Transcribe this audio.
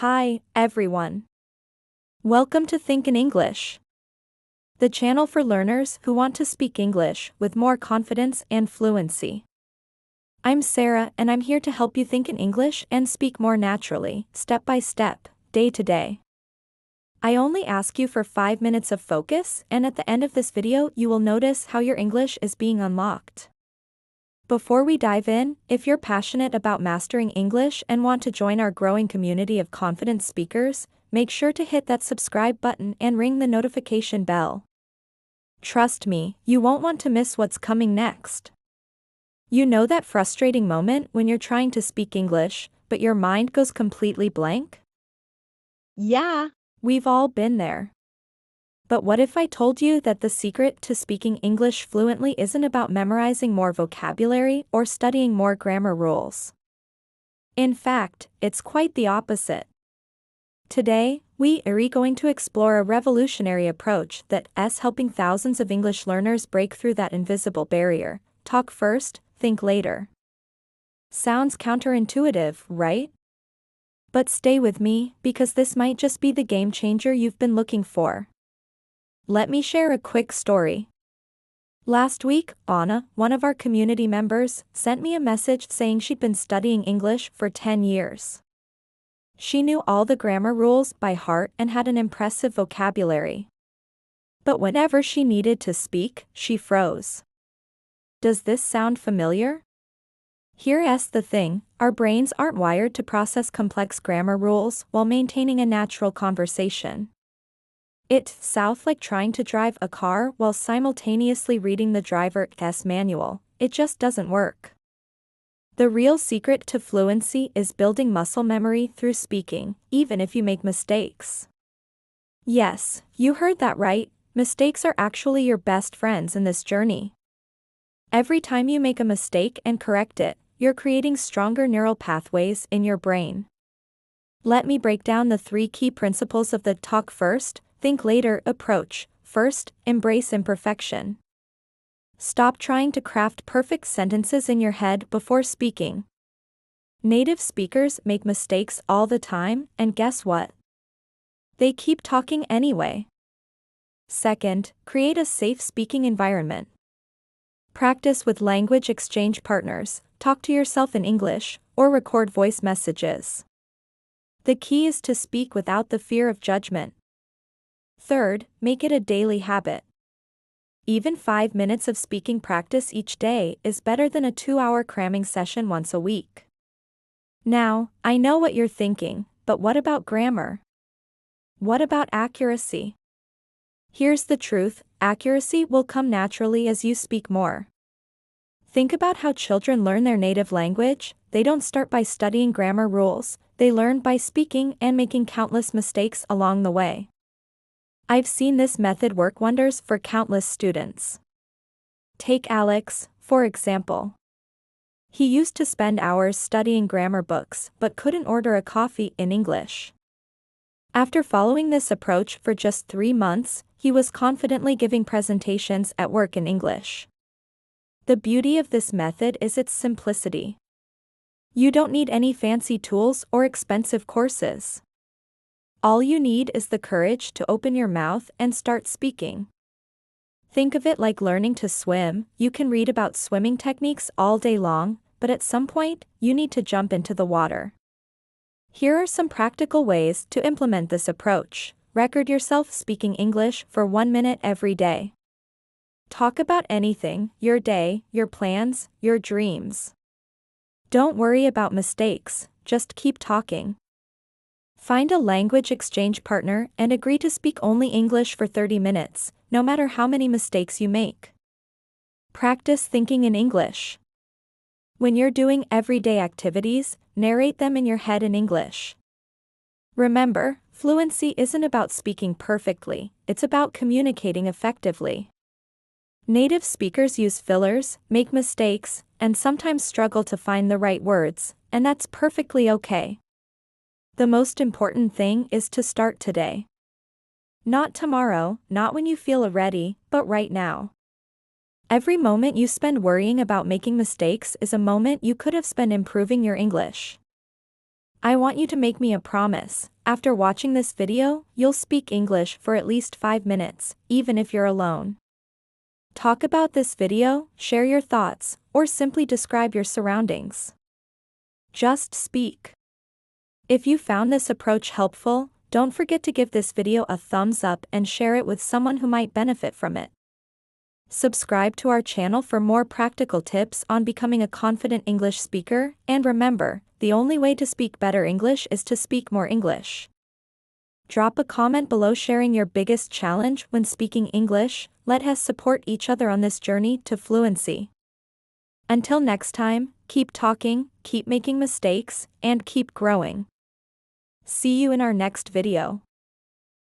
Hi, everyone. Welcome to Think in English, the channel for learners who want to speak English with more confidence and fluency. I'm Sarah, and I'm here to help you think in English and speak more naturally, step by step, day to day. I only ask you for 5 minutes of focus, and at the end of this video, you will notice how your English is being unlocked. Before we dive in, if you're passionate about mastering English and want to join our growing community of confident speakers, make sure to hit that subscribe button and ring the notification bell. Trust me, you won't want to miss what's coming next. You know that frustrating moment when you're trying to speak English, but your mind goes completely blank? Yeah, we've all been there. But what if I told you that the secret to speaking English fluently isn't about memorizing more vocabulary or studying more grammar rules? In fact, it's quite the opposite. Today, we are going to explore a revolutionary approach that's helping thousands of English learners break through that invisible barrier. Talk first, think later. Sounds counterintuitive, right? But stay with me, because this might just be the game changer you've been looking for. Let me share a quick story. Last week, Anna, one of our community members, sent me a message saying she'd been studying English for 10 years. She knew all the grammar rules by heart and had an impressive vocabulary. But whenever she needed to speak, she froze. Does this sound familiar? Here's the thing, our brains aren't wired to process complex grammar rules while maintaining a natural conversation. It sounds like trying to drive a car while simultaneously reading the driver's manual. It just doesn't work. The real secret to fluency is building muscle memory through speaking, even if you make mistakes. Yes, you heard that right, mistakes are actually your best friends in this journey. Every time you make a mistake and correct it, you're creating stronger neural pathways in your brain. Let me break down the 3 key principles of the talk first, think later approach. First, embrace imperfection. Stop trying to craft perfect sentences in your head before speaking. Native speakers make mistakes all the time, and guess what? They keep talking anyway. Second, create a safe speaking environment. Practice with language exchange partners, talk to yourself in English, or record voice messages. The key is to speak without the fear of judgment. Third, make it a daily habit. Even 5 minutes of speaking practice each day is better than a 2-hour cramming session once a week. Now, I know what you're thinking, but what about grammar? What about accuracy? Here's the truth, accuracy will come naturally as you speak more. Think about how children learn their native language. They don't start by studying grammar rules, they learn by speaking and making countless mistakes along the way. I've seen this method work wonders for countless students. Take Alex, for example. He used to spend hours studying grammar books but couldn't order a coffee in English. After following this approach for just 3 months, he was confidently giving presentations at work in English. The beauty of this method is its simplicity. You don't need any fancy tools or expensive courses. All you need is the courage to open your mouth and start speaking. Think of it like learning to swim. You can read about swimming techniques all day long, but at some point, you need to jump into the water. Here are some practical ways to implement this approach. Record yourself speaking English for 1 minute every day. Talk about anything, your day, your plans, your dreams. Don't worry about mistakes, just keep talking. Find a language exchange partner and agree to speak only English for 30 minutes, no matter how many mistakes you make. Practice thinking in English. When you're doing everyday activities, narrate them in your head in English. Remember, fluency isn't about speaking perfectly, it's about communicating effectively. Native speakers use fillers, make mistakes, and sometimes struggle to find the right words, and that's perfectly okay. The most important thing is to start today. Not tomorrow, not when you feel ready, but right now. Every moment you spend worrying about making mistakes is a moment you could have spent improving your English. I want you to make me a promise. After watching this video, you'll speak English for at least 5 minutes, even if you're alone. Talk about this video, share your thoughts, or simply describe your surroundings. Just speak. If you found this approach helpful, don't forget to give this video a thumbs up and share it with someone who might benefit from it. Subscribe to our channel for more practical tips on becoming a confident English speaker, and remember, the only way to speak better English is to speak more English. Drop a comment below sharing your biggest challenge when speaking English. Let us support each other on this journey to fluency. Until next time, keep talking, keep making mistakes, and keep growing. See you in our next video.